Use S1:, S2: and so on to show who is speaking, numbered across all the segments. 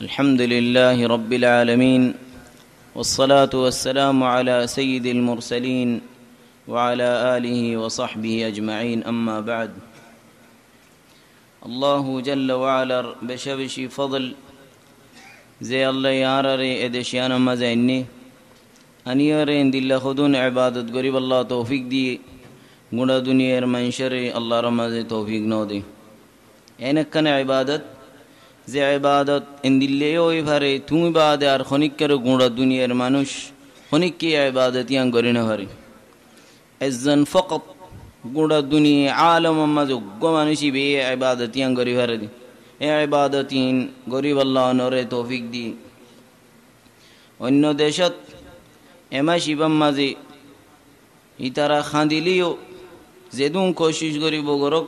S1: الحمد لله رب العالمين والصلاة والسلام على سيد المرسلين وعلى آله وصحبه أجمعين أما بعد الله جل وعلا بشبش فضل زي الله يارري ادشيانا مزيني أن يرين دل خدون عبادة قريب الله توفيق دي غنا دنيا منشر الله رمز توفيق نودي أينك كان عبادة যে ইবাদত ইন্দিল্লেও এভারে তুমি বাদে আর খনিকের গুণা দুনিয়ার মানুষ খনিককে ইবাদত ইয়াং করে না পারে একজন ফকত গুণা দুনিয়া আলম মাঝে মানুষই বে ইবাদত ইয়াং করে পারে এই ইবাদত ইন গরিব আল্লাহ নরে তৌফিক দি অন্য দেশত এমা শিবম মাঝে ইতারা খাঁদিলিও যেদুন কোশিশ করিব গরক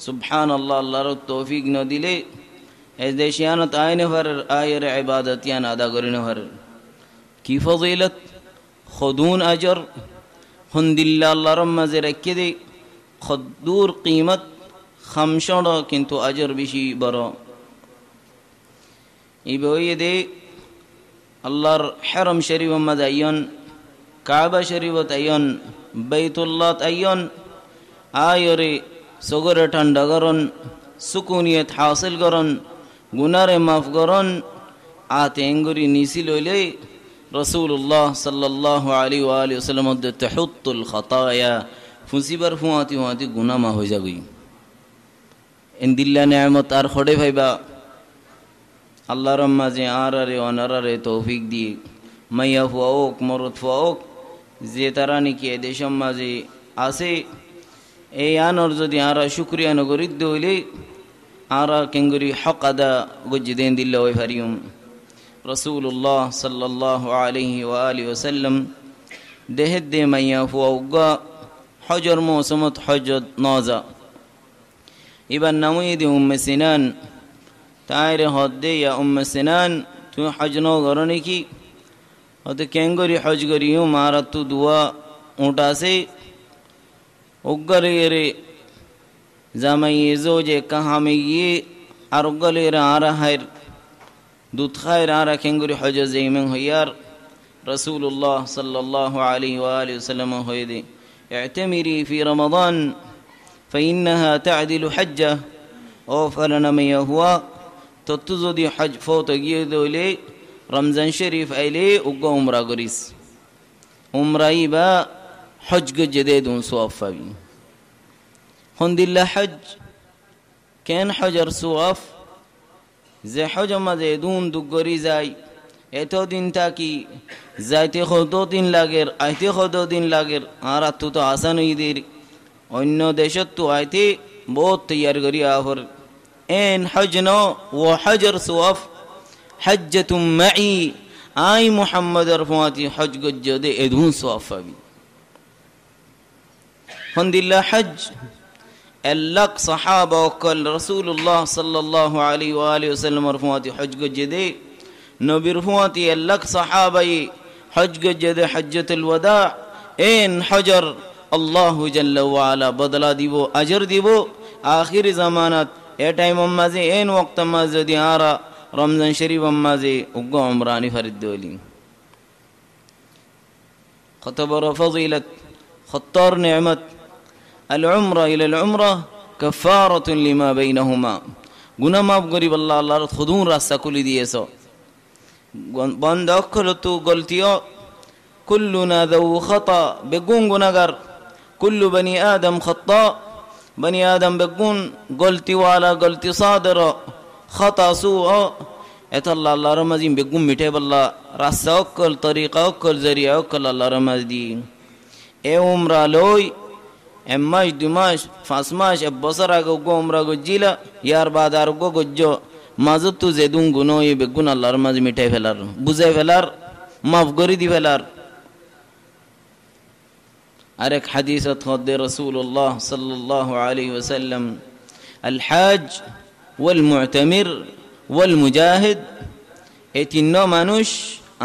S1: সুবহানাল্লাহ আল্লাহর তৌফিক ন দিলে এ দেশিয়ানত আইনে ভর আয়ের ইবাদত ইয়ান আদা করিনে ভর কি ফজিলত খুদুন আজর হুন্দিল্লাহ আল্লাহর মাঝে রেখে দে খদ্দুর কিমত খামশড় কিন্তু আজর বেশি বড় এই বইয়ে দে আল্লাহর হারাম শরীফ মাঝে আইয়ন কাবা শরীফত আইয়ন বাইতুল্লাহ আইয়ন আয়রে সগরে ঠান্ডা করন সুকুনিয়ত হাসিল করন গুনারে মাফ করন আতে এঙ্গুরি নিসি লইলে রাসূলুল্লাহ সাল্লাল্লাহু আলাইহি ওয়া আলিহি ওয়াসাল্লাম মধ্যে তাহুত্তুল খাতায়া ফুসিবার ফুয়াতি গুনাহ মা হয়ে যাবি ইনদিল্লা নিয়ামত আর খড়ে ভাইবা আল্লাহর মাঝে আরারে অনারারে তৌফিক দিয়ে মাইয়া ফুয়াওক মরদ ফুয়াওক যে তারা নাকি দেশের মাঝে আছে এই আনর যদি আরা শুকরিয়া নগরীত দইলে আরা কেঙ্গুরি হক আদা গজ্জিদেন দিল্লা ওই ফারিয়ম রাসূলুল্লাহ সাল্লাল্লাহু আলাইহি ওয়া আলিহি ওয়াসাল্লাম দেহে দে মাইয়া ফুয়াউগা হজর মৌসুমত হজত নজা ইবান নামই দি উম্মে সিনান তাইরে হদ্দে ইয়া উম্মে সিনান তুমি হজ ন করনি কি হতে কেঙ্গুরি হজ করিও মারা তু দুয়া উঠাছে उग्गलेरे जामाइए जोजे कहाँ में ये और उग्गलेरे आरा है दूध खायर आरा केंगुरी हज ज़ेमन हो यार रसूलुल्लाह सल्लल्लाहु अलैहि वसल्लम हो दे इअ्तमिरी फी रमज़ान फ़इन्नहा तअदिलु हज्जा ओ फलना में हुआ तो तुझोदी हज फोत गिये दोले रमज़ान शरीफ आइले उग्गा उम्रा गरिस उम्रा इबा हज गजदेदुन सुआफावी हुंदिल्ला हज केन हजर सुआफ जे हज मजेदुन दुगरी जाय एतो दिन ताकि जाइते खदो दिन लागेर आइते खदो दिन लागेर आरा तो आसान इदिर अन्य देशत तो आइते बहुत तैयार करी आफर एन हज नो वो हजर सुआफ हज्जतुम मई आई मुहम्मद रफाती हज गजदे एदुन सुआफावी हुंदिल्ला हज अल्लाह सहाबा वकल रसूलुल्लाह सल्लल्लाहु अलैहि व आलिहि वसल्लम रफाती हज गजदे नबी रफाती अल्लाह सहाबा हज गजदे हज्जतुल वदा एन हजर अल्लाह जल्ल व अला बदला दिबो अजर दिबो आखिर जमानत ए टाइम माजे एन वक्त माजे दियारा रमजान शरीफ माजे उग्गा उमरानी फरिदोली खतबर फजीलत खत्तर नियमत العمرة إلى العمرة كفارة لما بينهما गुना माफ गरीब अल्लाह अल्लाह खुदून रास्ता कुली दिए सो बंद अखल तू गलतियों कुल्लुना ذو خطأ बेगुन गुनाहगार कुल्लु बनी आदम खता बनी आदम बेगुन गलती वाला गलती सादर खता सुआ एतल्ला अल्लाह रमज़ीम बेगुन मिटे बल्ला रास्ता अक्ल तरीका अक्ल जरिया अक्ल अल्लाह रमज़दी ए उम्रा लोई एम्माश दुमाश फासमाश अब बसर आगो गो उम्रा गो जिला यार बादार गो गज्जो माजत तू जेदुन गुनो ये बेगुन अल्लाह रमज़ मिटे फेलार बुझे फेलार माफ गरी दी फेलार अरे हदीसत खुद रसूलुल्लाह सल्लल्लाहु अलैहि वसल्लम अल हाज वल मुअतमिर वल मुजाहिद ए तीनों मानुष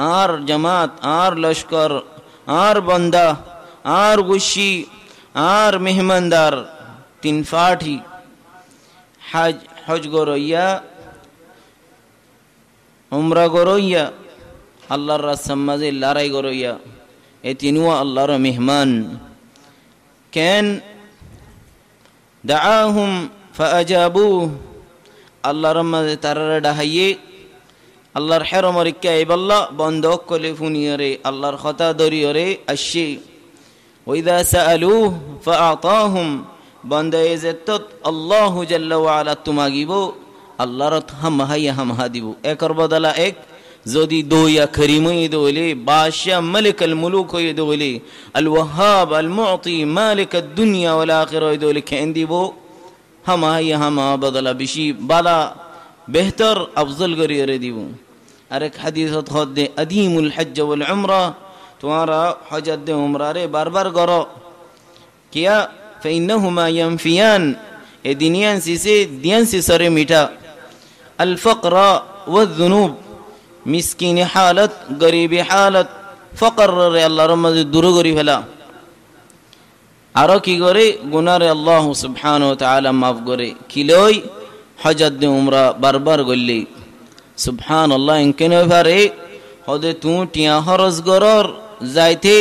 S1: are Jamaat are Lashkar are बंदा आर गुशी आर मेहमानदार तीन फाठी হজ গরইয়া উমরা গরইয়া আল্লাহর রাস্তার মাঝে লড়াই গরইয়া এ তিনিও আল্লাহর মেহমান কেন দাআহুম ফাআজাবু আল্লাহর মাঝে তারারে ডাহাইয়ে আল্লাহর হেরমর ইক্কাই বল্লা বন্ধ কলে ফুনিয়রে আল্লাহর কথা দরিয়রে আসি ওইদা সাআলু ফাআতাহুম বন্ধ ইজ্জত আল্লাহু জাল্লা ওয়া আলা তুমাগিব আল্লাহর হামহা দিব একর বদলা এক যদি দোয়া করিমই দোলে বাদশা মালিক আল মুলুক হয়ে দোলে আল ওয়াহাব আল মুতি মালিক আদ দুনিয়া ওয়াল আখিরা হয়ে দোলে কেন দিব হামা বদলা বেশি বালা বেহতর আফজল করিয়ে দিব আরেক হাদিসত হদে আদিমুল হজ্জ ওয়াল উমরা তোমারা হজত দে উমরা রে বারবার করো কিয়া ফাইন্নাহুমা ইয়ানফিয়ান এ দুনিয়ান সিসে দিয়ান সিসরে মিঠা আল ফাকরা ওয়াল যুনুব মিসকিনি হালত গরিবি হালত ফকর রে আল্লাহর মাঝে দূর করি ফেলা আরো কি করে গুনারে আল্লাহ সুবহানাহু ওয়া তাআলা মাফ করে কিলই হজত দে উমরা বারবার গল্লি সুবহানাল্লাহ ইনকেন পারে হদে তু টিয়া খরচ গরর যাইতে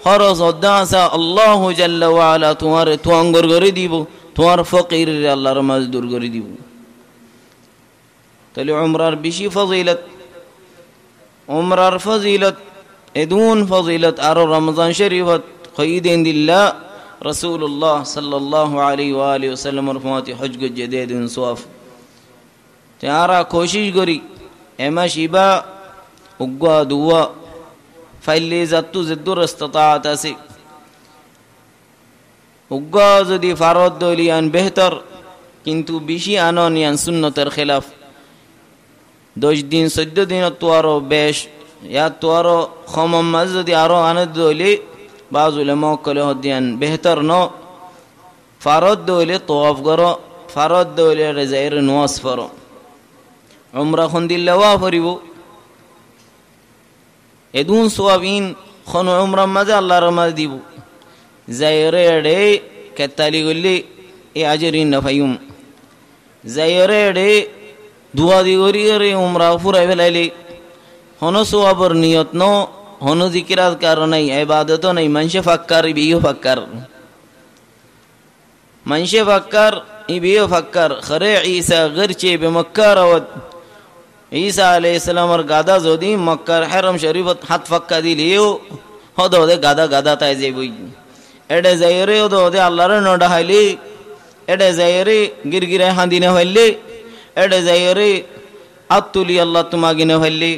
S1: খরচ অদাসা আল্লাহ জাল্লা ওয়া আলা তোমার তু অঙ্গর করে দিব তোমার ফকির রে আল্লাহর মাঝে দূর করে দিব তাহলে উমরার বেশি ফজিলত উমরার ফজিলত এদুন ফজিলত আর রমজান শরীফত খঈদিন দিল্লাহ রাসূলুল্লাহ সাল্লাল্লাহু আলাইহি ওয়া আলিহি ওয়াসাল্লামের ফমাতি হজ গজে দে দিন সওয়াব তারা কোশিশ করি এমা শিবা উগ্গা দুয়া ফাইলে জাতু জদুর ইস্তিতাআত আছে উগ্গা যদি ফারদ দলিয়ান বেহতর কিন্তু বেশি আনন ইয়ান সুন্নতের খিলাফ 10 দিন 14 দিন তো আরো বেশ ইয়া তো আরো খমম মাঝ যদি আরো আনন্দ হইলে বাজ উলামা কলে হদিয়ান বেহতর ন ফারদ দইলে তওয়াফ করো ফারদ দইলে রেজাইর নওয়াজ পড়ো উমরা খন দিল্লা ওয়া ফরিব এদুন সওয়াবিন খন উমরা মাঝে আল্লাহর মাঝে দিব জাইরে এডে কেতালি গলি এ আজরিন নফায়ুম জাইরে এডে দুয়া দিগরি রে উমরা ফুরাই ফেলাইলি হন সওয়াবর নিয়ত ন হন জিকিরাত কারণ নাই ইবাদত নাই মানশে ফাক্কার বিও ফাক্কার মানশে ফাক্কার বিও ফাক্কার খরে ঈসা গরচে বে মক্কা রাওত ঈসা আলাইহিস সালামের গাদা যদি মক্কার হারাম শরীফত হাত ফাক্কা দিলিও হদে গাদা তাই যাইবই এডে যাইরে হদে আল্লাহর নডা হাইলি এডে যাইরে গিরগিরে হাঁদিনে হইলি এডে যাইরে আতুলি আল্লাহ তুমাগিনে হইলি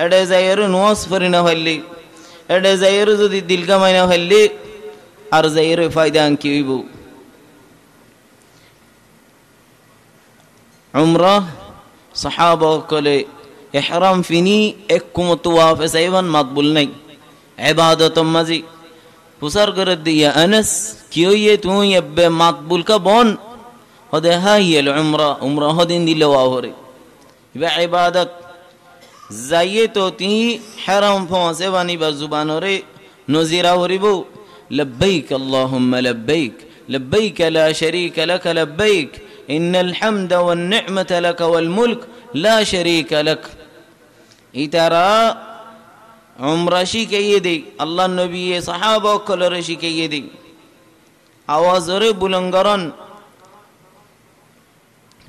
S1: এডে যাইরে নওয়াজ পড়িনা হইলি এডে যাইরে যদি দিলগা মাইনা হইলি আর যাইরে ফায়দা কি হইব উমরা সাহাবা কলে ইহরাম ফিনি এক কুমত ওয়াফ সাইবান মকবুল নাই ইবাদত মাজি পুসার করে দিয়া আনাস কিয়ে তুই এবে মকবুল কা বন হদে হাইল উমরা হদিন দিলে ওয়াহরে ইবা ইবাদত যাইয়ে তো তি হারাম ফসে বানি বা জুবানরে নজিরা হরিব লব্বাইক আল্লাহুম্মা লব্বাইক লব্বাইক লা শারীকা লাক লব্বাইক ইন্নাল হামদা ওয়ান নি'মাতা লাক ওয়াল মুলক লা শারীকা লাক ইতারা উমরা শিখাইয়ে দে আল্লাহ নবী সাহাবা কলরে শিখাইয়ে দে আওয়াজরে বুলঙ্গরন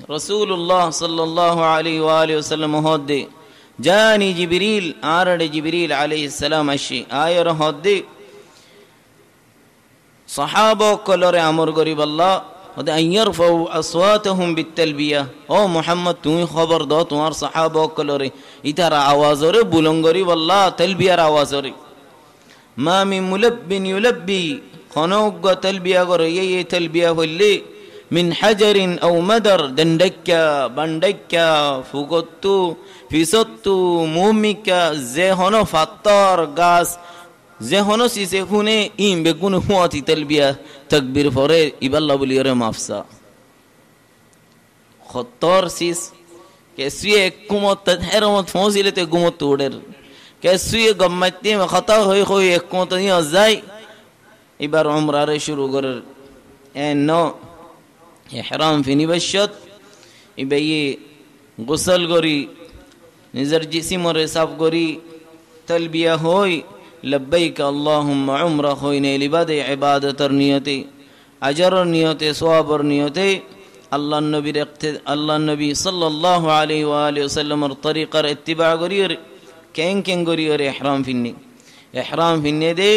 S1: রাসূলুল্লাহ সাল্লাল্লাহু আলাইহি ওয়া আলিহি ওয়াসাল্লাম হদে জানি জিবরিল আরড়ে জিবরিল আলাইহিস সালাম আসি আয়র হদে সাহাবা কলরে আমর গরিব আল্লাহ হদে আইয়ারফাউ আসওয়াতাহুম বিতালবিয়া ও মুহাম্মদ তুমি খবর দাও তোমার সাহাবা কলরে ইতারা আওয়াজরে বুলঙ্গরি আল্লাহ তালবিয়ার আওয়াজরে মা মিন মুলাব্বিন ইউলাব্বি খনউগ তালবিয়া করে এই তালবিয়া হইলে من حجر أو مدر دندكا بندكا فوقتو فيسطو موميكا زهونو فطار غاس زهونو سيسيخوني إيم بيكون هواتي تلبية تكبير فوري إبالله بلير مافسا خطار سيس كسوية اكومت تدحرمت فوزيلة اكومت تودر كسوية غمتي مخطا خوي خوي اكومت نيو ازاي إبار عمرار شروع قرر إنو إحرام في نبشت ইবাইয়ে গোসল করি নিজের জিসিমরে সাফ করি তলবিয়া হই লব্বাইক আল্লাহুম্মা উমরা হই নেলি বাদে ইবাদতের নিয়তে আজরের নিয়তে সওয়াবের নিয়তে আল্লাহ নবী সাল্লাল্লাহু আলাইহি ওয়া আলিহি ওয়াসাল্লামের তরিকার ইত্তিবা করি কেং করি ইহরাম ফিন্নে দে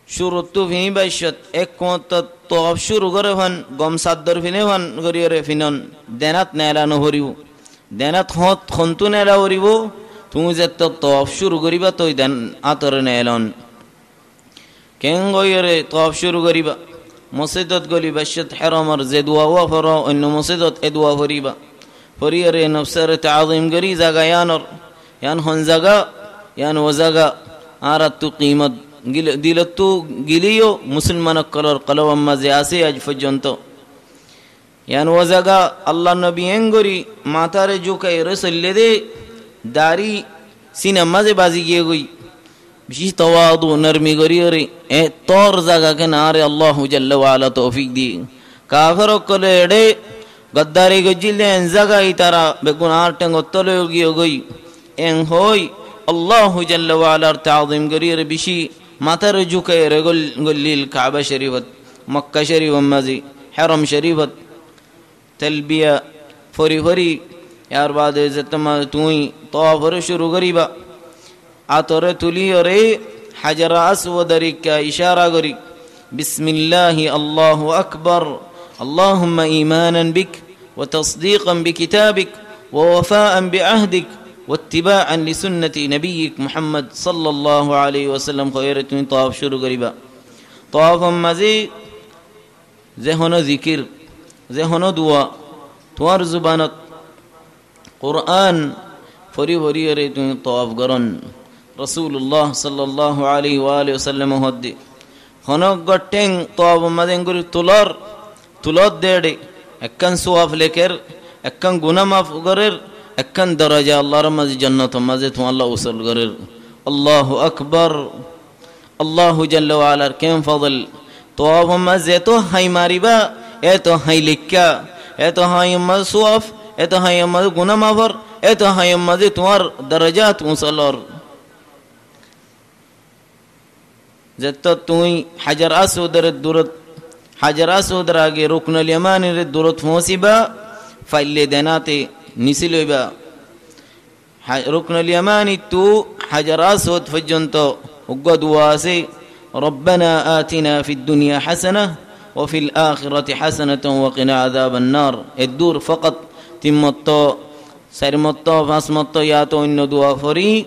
S1: শুরুতু ফিনি বাইশত এক কোত তওয়াফ শুরু করে হন গম সাদর ফিনে হন করিয়রে ফিনন দেনাত নেলানো হরিব দেনাত হত খন্তু নেলা হরিব তুমি যে তওয়াফ শুরু করিবা তই দেন আতরে নেলন কেন গইরে তওয়াফ শুরু করিবা মসজিদত গলি বাইশত হারামর যে দোয়া ওয়া ফর অন্য মসজিদত এ দোয়া করিবা ফরিয়রে নফসের তাযীম করি জায়গা ইয়ান হন জায়গা ইয়ান ও জায়গা আর তু কিমত দিলতু গিলিও মুসলমান কলর কলম মাঝে আছে আজ পর্যন্ত ইয়ান ও জায়গা আল্লাহ নবী এঙ্গরি মাথারে জুকাই রসল্লে দে দাড়ি সিনা মাঝে বাজি গিয়ে গই বিশেষ তওয়াদু নরমি গরিয়রে এ তোর জায়গা কে নারে আল্লাহ জাল্লা ওয়ালা তৌফিক দি কাফর কলে এডে গদ্দারি গজিলে এন জায়গা ইতারা বেগুন আর টেঙ্গ তলে গিয়ে গই এন হই আল্লাহ জাল্লা ওয়ালার তাযীম গরিয়রে বিশি মাথার ঝুঁকে রে গল্লিল কাবা শরীফত মক্কা শরীফ মাঝে হারাম শরীফত তলবিয়া ফরি यार बाद जतमा तुई तवाफ शुरू करीबा आतरे तुली रे हजर अस्वद का इशारा करी बिस्मिल्लाहि अल्लाहु अकबर अल्लाहुम्मा ईमानन बिक व तस्दीqan बिकिताबिक व वफाअन बिअहदिक व इत्तिबाअन लिसुन्नति नबियिक मुहम्मद सल्लल्लाहु अलैहि वसल्लम खैर तुई तवाफ शुरू करीबा तवाफ मजे जेहनो जिकिर जेहनो दुआ तुआर जुबानत कुरान फरी वरियरे तुम तवाफ करन रसूलुल्लाह सल्लल्लाहु अलैहि वसल्लम हद्दी खनक गटें तवाफ मदें गुरी तुलर देडे एक्कन सवाफ लेकर एक्कन गुनाह माफ करेर एक्कन दरजा अल्लाह रमज जन्नत मजे तुम अल्लाह उसल करेर अल्लाहु अकबर अल्लाहु जल्ला वाला केम फضل तवाफ मजे तो हाई मारिबा ए तो हाई लिक्का ए तो हाई मसवाफ ए तो हाई मद गुनाह माफर ए तो हाई मद तुम्हार दरजात मुसल्लर जत तुई हजर असवदर दुरत हजर असवदर आगे रुकनुल यमानी रे दुरत मोसिबा फाइले देनाते निसिलोबा रुकनुल यमानी तू हजर असवद फजंतो उगदुआ से रब्बना आतिना फिद दुनिया हसनह وفي الآخرة حسنة وقنا عذاب النار الدور فقط تمتو سرمتو فاسمتو ياتو إنو دعا فري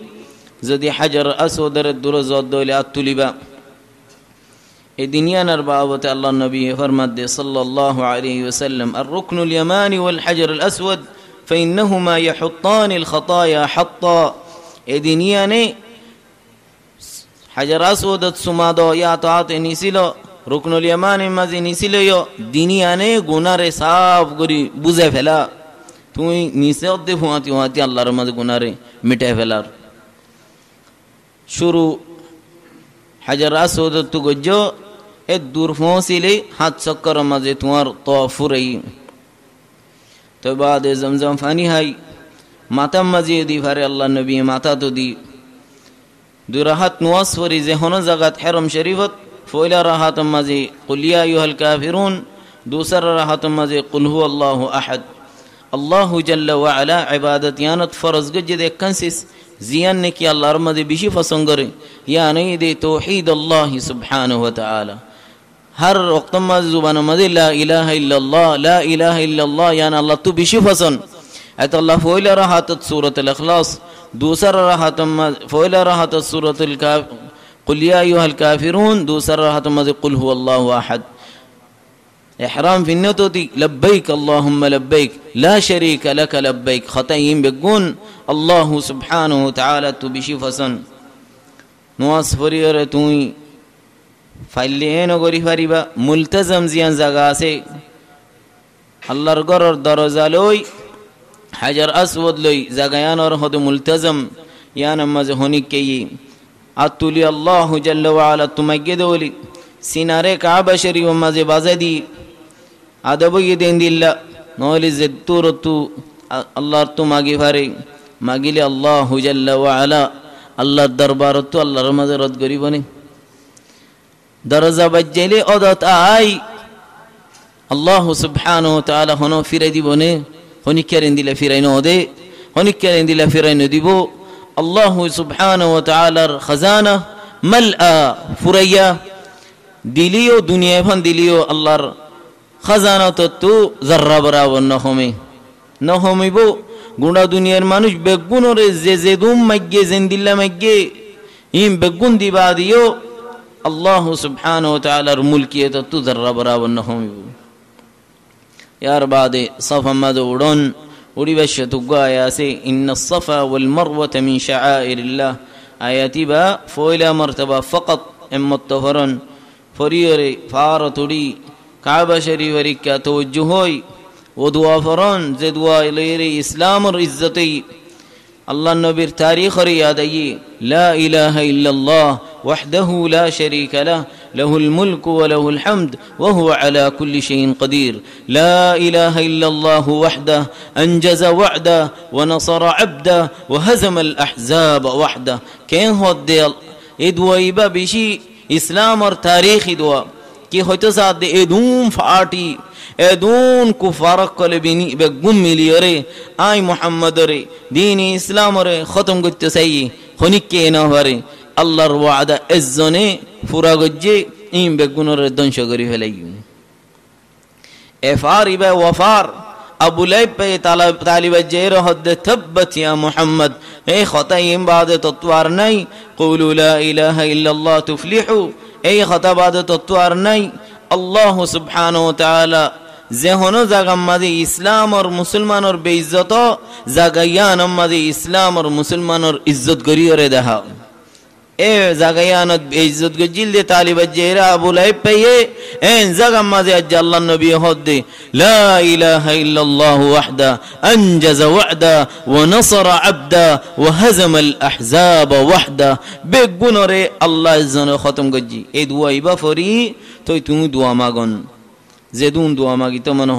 S1: زدي حجر أسودر الدور زود دولي أتوليبا الدنيا نربعوة الله النبي فرمد صلى الله عليه وسلم الركن اليماني والحجر الأسود فإنهما يحطان الخطايا حطا الدنيا حجر أسود سمادو ياتو عطي نسيلو रुकनुल यमानी मजे निसिले यो दिनिया ने गुनाह रे साफ करी बुझे फेला तुई निसे ओदे हुआती अल्लाहर मजे गुनाह रे मिटे फेलार शुरू हजर असवद तु गज्जो ए दूर फोसिले हाथ चक्कर मजे तुआर तवाफ रही तो बाद जमजम फानी हाई माता मजे दी फारे अल्लाह नबी माता तो दी दुराहत नुवासवरी जे होनो जगत हरम शरीफत फोइला राहत मजे कुल या अय्युहल काफिरून दूसरा राहत मजे कुल हु अल्लाहु अहद अल्लाहु जल्ला व अला इबादत यानत फर्ज गजे दे कंसिस जियान ने कि अल्लाह मजे बिशी फसंगरे या नहीं दे तौहीद अल्लाह सुब्हानहु व तआला हर वक्त मजे जुबान मजे ला इलाहा इल्लल्लाह यान अल्लाह तू बिशी फसन अत अल्लाह फोइला राहत सूरत अल इखलास दूसरा राहत फोइला राहत सूरत अल कुल या अय्युहल काफिरून दूसरा राहत मजे कुल हु अल्लाहु अहद इहराम फिन्नतोती लब्बैक अल्लाहुम्मा लब्बैक ला शरीक लक लब्बैक खतायिम बेगुन अल्लाह सुब्हानहु व तआला तू बिशी फसन नुआस फरियर तुई फाइले नो गरी फारिबा मुल्तजम जियान जागा से अल्लाहर गरर दरजा लई हजर असवद लई जागायान और हद मुल्तजम यान मजे होनी के अतुली अल्लाह जल्ला व अला तुमग्गदोली सिनारे काबा शरीफ मजे बाजदी अदब ये देंदिल्ला নহলে জেতুরতু আল্লাহর তো মাগি ভারে মাগিলে আল্লাহ জাল্লা ওয়া আলা আল্লাহর দরবারত আল্লাহর মাঝে রদ করিবনি দরজা বাজ্জাইলে অদত আই আল্লাহ সুবহানাহু ওয়া তাআলা হনো ফিরাই দিবনে হনিকারেন দিলে ফিরাই ন দে হনিকারেন দিলে ফিরাই ন দিব আল্লাহ সুবহানাহু ওয়া তাআলার খাজানা মালআ ফুরাইয়া দিলিও দুনিয়া ভান দিলিও আল্লাহর খাজানা তো জাররা বরাবর নহমিব গুণা দুনিয়ার মানুষ বেগুনরে যে দুম মাইগে জেন্দিল্লা মাইগে ইম বেগুন দিবা দিও আল্লাহ সুবহানাহু ওয়া তাআলার মুলকিয়ত তো জাররা বরাবর নহমিব ইয়ার বাদে সাফা মাদ উড়ন উড়িবাশ তুগা আয়াসে ইন্নাস সাফা ওয়াল মারওয়া মিন শাআইরিল্লাহ আয়াতিবা ফয়লা মারতাবা ফাকাত এমতহরন ফরিয়রে ফারতুড়ি কাবা শরীফেরিকা তওজ্জুহ হই ও দোয়া ফরন যে দোয়া ইলাইহি ইসলামর ইজ্জতই আল্লাহ নবীর তারিখর ইয়াদাই লা ইলাহা ইল্লাল্লাহ ওয়াহদাহু লা শারীকা লাহ লাহুল মুলকু ওয়া লাহুল হামদ ওয়া হুয়া আলা কুল্লি শাইইন কাদির লা ইলাহা ইল্লাল্লাহু ওয়াহদাহু আনজাযা ওয়া'দাহু ওয়া নাসারা 'abদাহু ওয়া হাযামাল আহজাব ওয়াহদাহু কেন হদে এই দোয়াইবা বেশি ইসলামর তারিখি দোয়া কি হয়তো সাদ এদুম ফাটি এদুন কুফারক কলে বিনি বেগুম মিলিয়রে আই মুহাম্মদরে দ্বীন ইসলামরে খতম করতে চাই হনিকে না পারে আল্লাহর ওয়াদা এজনে পুরা গজ্জে ইম বেগুনরে ধ্বংস করি ফেলাই এফার ইবা ওয়াফার আবু লাইব পে তালিব জের হদ থব্বত ইয়া মুহাম্মদ এ খতাইম বাদে ততওয়ার নাই কুলু লা ইলাহা ইল্লাল্লাহ তুফলিহু এই খতা বাদে ততওয়ার নাই আল্লাহ সুবহানাহু ওয়া তাআলা যেহনো জাগাম মাঝে ইসলাম আর মুসলমানর বেইজ্জত জাগায়ান মাঝে ইসলাম আর মুসলমানর ইজ্জত করিয়রে দেখা এ জাগায়ানত বেইজ্জত গজিল দে তালিব জেরা আবু লাইব পেয়ে এন জাগাম মাঝে আজ আল্লাহ নবী হদে লা ইলাহা ইল্লাল্লাহ ওয়াহদা আনজাযা ওয়া'দা ওয়া নাসারা 'abদা ওয়া হাযামাল আহজাব ওয়াহদা বেগুনরে আল্লাহ জনে খতম গজি এই দুয়া ইবা ফরি তুই তুমি দোয়া মাগন যেদুন দোয়া মাগি তো মনে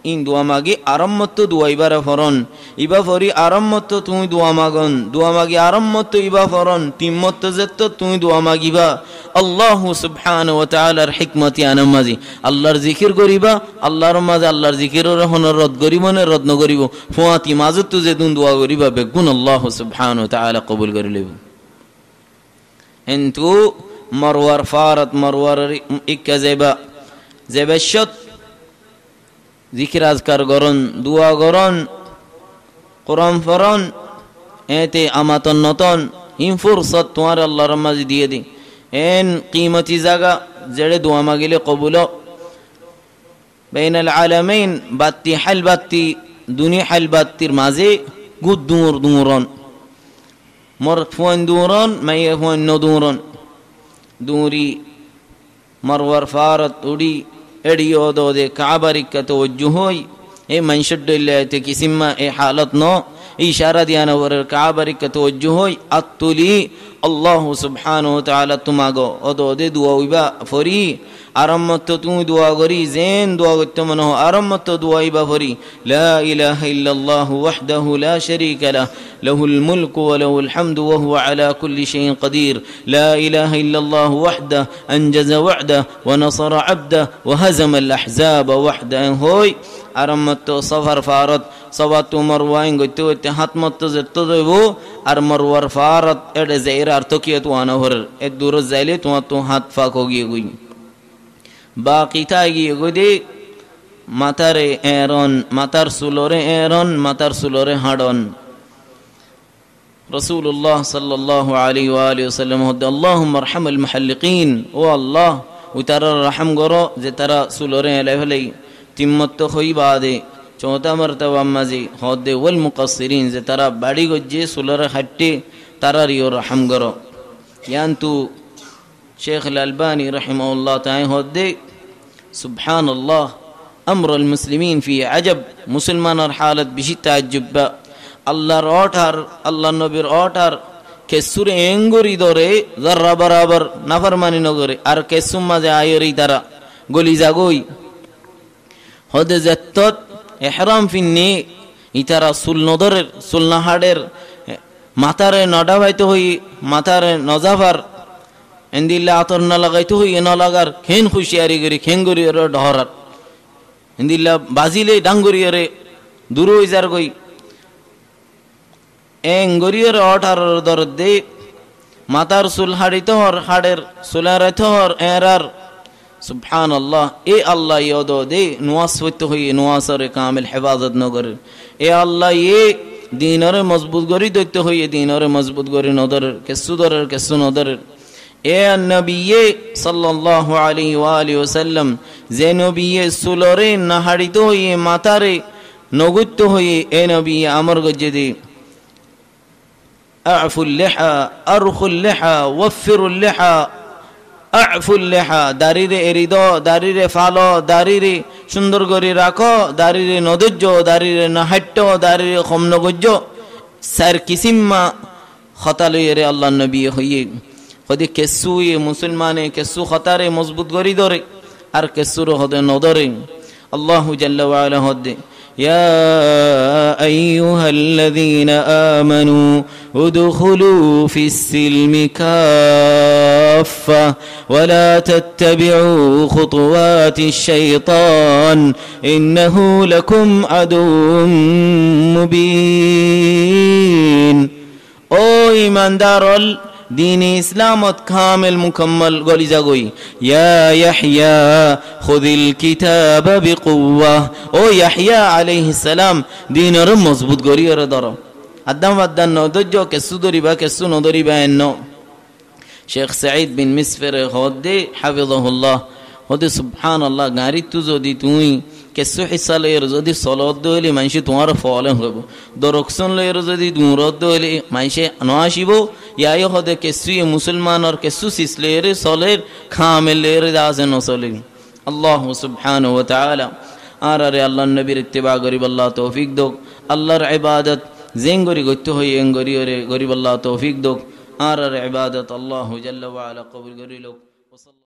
S1: ইন দোয়া মাগি আরম্মত দোয়া ইবারে ফরন ইবা ফরি আরম্মত তুমি দোয়া মাগন দোয়া মাগি আরম্মত ইবা ফরন তিম্মত যেত তুমি দোয়া মাগিবা আল্লাহ সুবহানাহু ওয়া তাআলার হিকমতি আনামাজি আল্লাহর জিকির করিবা আল্লাহর মাঝে আল্লাহর জিকিরের হনর রদ করিবনে রদ ন করিব ফুয়াতি মাজত তো যেদুন দোয়া করিবা বেগুন আল্লাহ সুবহানাহু ওয়া তাআলা কবুল করি লইব কিন্তু মারওয়ার ফারাত মারওয়ার ইক্কা জেবাশত জিকির আজকার গরন দুয়া গরন কোরআন ফরন এতে আমাতন নতন ইন ফুরসত তোমার আল্লাহর মাঝে দিয়ে দি এন কিমতি জায়গা জেড়ে দোয়া মাগিলে কবুল বাইনাল আলামিন বাতি হাল বাতি দুনিয়া হাল বাতির মাঝে গুদ দুমরন মর ফোন দুমরন মাইয়ে ফোন নদুমরন দুরি মারওয়ার ফারাত উড়ি এড়িও দোদে কাবারিকা তওজ্জুহ হই এ মানশদ্দুল্লাহতে কিসিমা এ হালত ন ইশারা দিয়ানা ওর কাবারিকা তওজ্জুহ হই আতুলি আল্লাহ সুবহানাহু ওয়া তাআলা তুমাগো ওদোদে দুয়া হইবা ফরি আরম্মত তুমি দোয়া করি জেন দোয়া করতে মনে হয় আরম্মত দোয়া ইবা ফরি লা ইলাহা ইল্লাল্লাহু ওয়াহদাহু লা শারীকা লাহ লাহুল মুলকু ওয়া লাহুল হামদু ওয়া হুয়া আলা কুল্লি শাইইন কাদির লা ইলাহা ইল্লাল্লাহু ওয়াহদাহু আনজাযা ওয়া'দাহু ওয়া নাসারা 'abদাহু ওয়া হাযামাল আহজাব ওয়াহদাহু হই আরম্মত সফর ফারত সবাত মারওয়াইন গইতে হইতে হাতমত যেত দেব আর মারওয়ার ফারত এডে যাইর আর তো কি তো আনা হর এ দূর যাইলে তোমার তো হাত ফাক হগিয়ে গই বাকি থাকি গদি মাতারে এরন মাতার সুলরে এরন মাতার সুলরে হাডন রাসূলুল্লাহ সাল্লাল্লাহু আলাইহি ওয়া আলিহি ওয়াসাল্লাম আল্লাহুম্মা আরহামুল মুহাল্লিকিন ও আল্লাহ উতারা রহম করো যে তারা সুলরে এলেভেলে তিম্মত হই বাদে চৌথা মর্তবা মাঝে হদে ওয়াল মুকাসসিরিন যে তারা বাড়ি গজ্জে সুলরে হাট্টে তারা রিও রহম করো ইয়ান্তু শেখ আল-আলবানী রাহিমাহুল্লাহ তাআলা হদে সুবহানাল্লাহ আমরুল মুসলিমিন ফি আজব মুসলমানের হালত বেশি তাজ্জুব আল্লাহর অটার আল্লাহ নবীর অটার কেসুরে এঙ্গুরি ধরে যারা বরাবর নাফরমানি নগরে আর কেসুম মাঝে আয়রি তারা গলি জাগই হদে যেত এহরাম ফিন্নি ইতারা সুল নদরের সুলনাহাডের মাথারে নডাবাইতে হই মাথারে নজাভার এন্দিল্লা আতর না লাগাইতে হই ন লাগার খেন খুশিয়ারি করি খেন গরিয়র ডহরার এন্দিল্লা বাজিলে ডাঙ্গরিয়রে দূর হই যার গই এং গরিয়র অঠার দর দে মাতার সুল হাড়িতে হর হাড়ের সুলারাইতে হর এরার সুবহানাল্লাহ এ আল্লাহ ইয়দ দে নুয়াস হইতে হই নুয়াসরে কামিল হেফাজত নগর এ আল্লাহ এ দিনরে মজবুত করি দৈত্য হই দিনরে মজবুত করি নদরের কেসু দরের কেসু নদরের এ নবী সাল্লাল্লাহু আলাইহি ওয়া আলিহি ওয়াসাল্লাম যে নবী সুলরে নাহাড়িতে হই মাতারে নগুত্য হই এ নবী আমর গজ্জে আফুল লিহা আরখুল লিহা ওয়ফিরুল লিহা আফুল লিহা দাড়িরে এরিদ দাড়িরে ফালো দাড়িরে সুন্দর করে রাখো দাড়িরে নদজ্জ দাড়িরে নাহাট্য দাড়িরে কম নগজ্জ সার কিসিম্মা খতালইরে আল্লাহ নবী হইয়ে হদে কেসু মুসলমানে কেসু খতারে মজবুত করি ধরে আর কেসুর হদে নদরে আল্লাহু জাল্লা ওয়া আলা হদে يا أيها الذين آمنوا ادخلوا في السلم كافة ولا تتبعوا خطوات الشيطان إنه لكم عدو مبين او ایمان دارل دین اسلامت کامل مکمل گلی جاگوی یا یحیی خذ الكتاب بقوة او یحیی علیہ السلام دین رو مضبوط گری رو دارو ادم ودن نو دجو کسو دری با کسو نو دری با انو شیخ سعید بن مسفر خود حفظه الله خود سبحان الله گاری تو زودی توی কেসু হিসা লইয়ের যদি সলত দইলে মানুষে তোমার ফলে হইব দরকশন লইয়ের যদি দূরত দইলে মানুষে নআসিব ইয়াই হদে কেসু মুসলমানর কেসু সিসলের সলের খামেলের দাসে নসলে আল্লাহ সুবহানাহু ওয়া তাআলা আর আরে আল্লাহর নবীর ইত্তিবা করিব আল্লাহ তৌফিক দোক আল্লাহর ইবাদত জেঙ্গরি গত্য হই এঙ্গরি ওরে গরিব আল্লাহ তৌফিক দোক আর আরে ইবাদত আল্লাহু জাল্লা ওয়া আলা কবুল করিল।